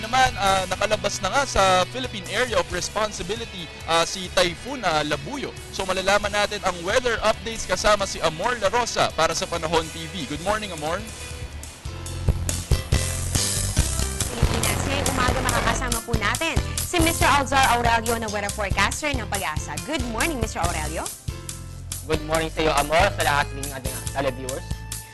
naman, nakalabas na nga sa Philippine Area of Responsibility si Typhoon Labuyo. So malalaman natin ang weather updates kasama si Amor La Rosa para sa Panahon TV. Good morning, Amor. Pilipinas, ngayong umaga makakasama po natin si Mr. Alzar Aurelio na weather forecaster ng Pag-asa. Good morning, Mr. Aurelio. Good morning sa iyo, Amor, sa lahat ng ating televiewers.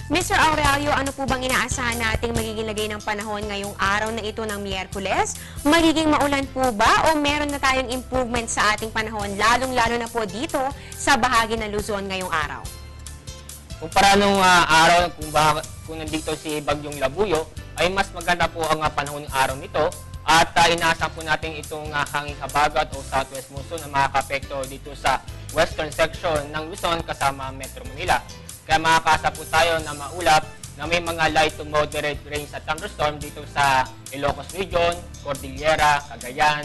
Mr. Aurelio, ano po bang inaasahan nating magiging lagay ng panahon ngayong araw na ito ng Miyerkules? Magiging maulan po ba o meron na tayong improvement sa ating panahon, lalong-lalo na po dito sa bahagi ng Luzon ngayong araw? Kumpara nung araw kung nandito si Bagyong Labuyo, ay mas maganda po ang panahon ng araw nito at inaasahan po natin itong hanging habagat o southwest monsoon na makakapekto dito sa western section ng Luzon kasama Metro Manila. Kaya makakasa po tayo na maulap na may mga light to moderate rains at thunderstorm dito sa Ilocos Region, Cordillera, Cagayan,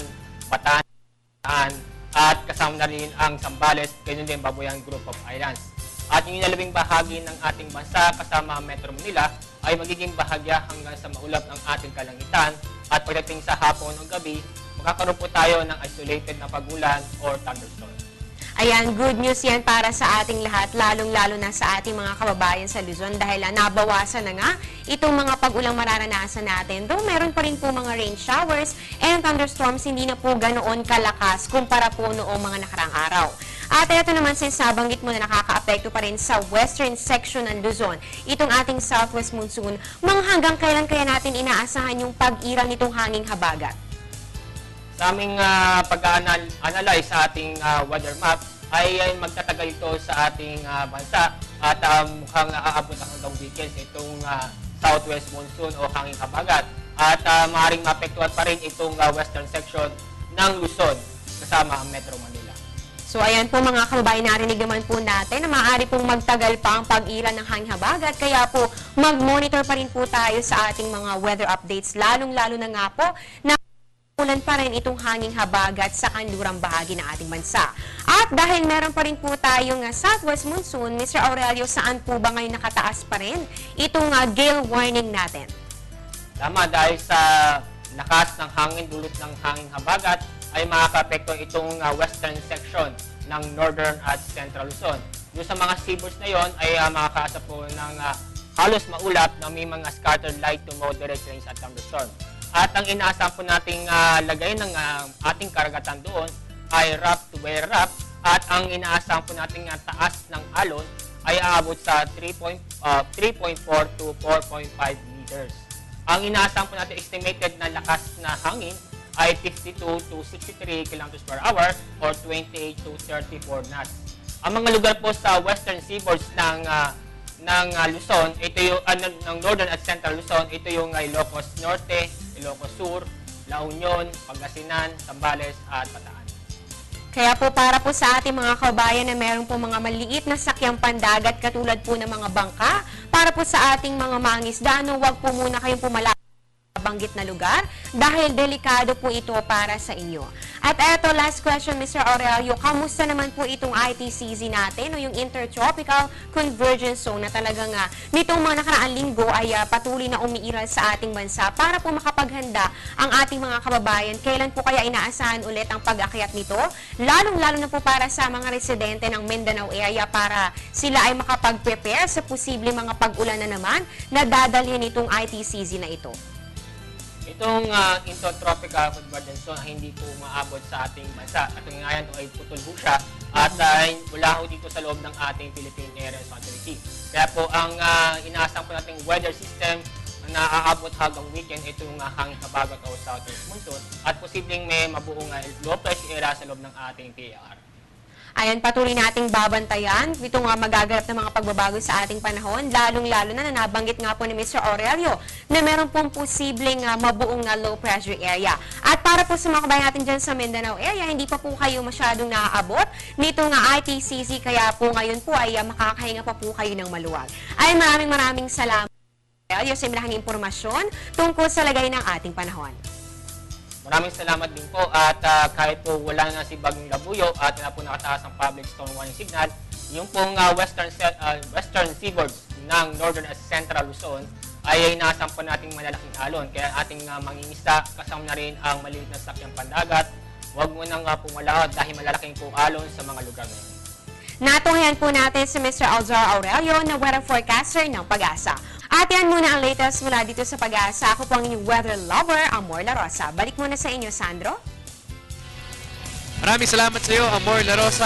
Bataan, at kasama na rin ang Zambales, ganyan din Babuyan Group of Islands. At yung inalabing bahagi ng ating bansa kasama Metro Manila ay magiging bahagya hanggang sa maulap ng ating kalangitan at pagdating sa hapon o gabi, magkakaroon po tayo ng isolated na pagulan or thunderstorm. Ayan, good news yan para sa ating lahat, lalong-lalo na sa ating mga kababayan sa Luzon dahil nabawasan na nga itong mga pag-ulang mararanasan natin. Though meron pa rin po mga rain showers and thunderstorms, hindi na po ganoon kalakas kumpara po noong mga nakarang araw. At ito naman, since nabanggit mo na nakaka-apekto pa rin sa western section ng Luzon, itong ating southwest monsoon, mga hanggang kailan kaya natin inaasahan yung pag-irang nitong hanging habagat? Sa aming pag-analyze sa ating weather map ay magtatagal ito sa ating bansa at mukhang aabot hanggang weekends itong southwest monsoon o hanging habagat at maaaring maapektuhan pa rin itong western section ng Luzon kasama ang Metro Manila. So ayan po mga kababayan, narinig naman po natin na maaari pong magtagal pa ang pag-ilan ng hanging habagat kaya po mag-monitor pa rin po tayo sa ating mga weather updates lalong-lalo na nga po na ulan pa rin itong hanging habagat sa kanlurang bahagi ng ating bansa. At dahil meron pa rin po tayong southwest monsoon, Mr. Aurelio, saan po ba ngayon nakataas pa rin itong gale warning natin? Tama, dahil sa lakas ng hangin, dulot ng hanging habagat, ay makakapekto itong western section ng northern at central Luzon. Yung sa mga seaboards na yon ay makakaasa po ng halos maulap na may mga scattered light to moderate rains at thunderstorm. At ang inaasahan po nating lagay ng ating karagatan doon ay rough to very rough at ang inaasahan po nating taas ng alon ay aabot sa 3.4 to 4.5 meters. Ang inaasahan po natin estimated na lakas na hangin ay 52 to 63 km per hour or 28 to 34 knots. Ang mga lugar po sa western seaboards ng Luzon, ito yung ng northern at central Luzon, ito yung Ilocos Norte, Ilocos Sur, La Union, Pangasinan, Zambales at Bataan. Kaya po para po sa ating mga kababayan na meron po mga maliit na sakyang pandagat katulad po ng mga bangka, para po sa ating mga mangisda, huwag po muna kayong pumalapit banggit na lugar dahil delikado po ito para sa inyo. At eto, last question, Mr. Aurelio, kamusta naman po itong ITCZ natin o yung Intertropical Convergence Zone na talagang nitong mga nakaraang linggo ay patuloy na umiiral sa ating bansa para po makapaghanda ang ating mga kababayan. Kailan po kaya inaasahan ulit ang pag-akyat nito? Lalong-lalo na po para sa mga residente ng Mindanao area para sila ay makapag-prepare sa posibleng mga pag-ulan na naman na dadalhin itong ITCZ na ito. Itong Intertropical Convergence Zone ay hindi po maabot sa ating bansa. At ngayon ay putol po siya at wala po dito sa loob ng ating Philippine Area of Responsibility. Kaya po ang inaasahan po nating weather system na aabot hanggang weekend ito yung hanging habagat o southwest monsoon at posibleng may mabuong low pressure area sa loob ng ating PAR. Ayan, patuloy nating babantayan itong magaganap na mga pagbabago sa ating panahon, lalong-lalo na nabanggit nga po ni Mr. Aurelio na meron pong posibleng mabuong low pressure area. At para po sa mga kabayan natin dyan sa Mindanao area, hindi pa po kayo masyadong naaabot nitong ITCZ, kaya po ngayon po ay makakahinga pa po kayo ng maluwag. Ay maraming salamat sa imilahang impormasyon tungkol sa lagay ng ating panahon. Maraming salamat din po at kahit po wala na si Bagyong Labuyo at na po nakataas ang public storm warning signal, yung pong western seaboards ng northern at central Luzon ay nasampan nating malalaking alon. Kaya ating mangingisda, kasama na rin ang maliit na sakyang pandagat. Huwag mo nang pumalakad dahil malalaking po alon sa mga lugar na yun. Natunghayan po natin si Mr. Alzar Aurelio na weather forecaster ng Pag-asa. At yan muna ang latest mula dito sa Pag-asa. Ako po ang inyong weather lover, Amor La Rosa. Balik muna sa inyo, Sandro. Maraming salamat sa iyo, Amor La Rosa.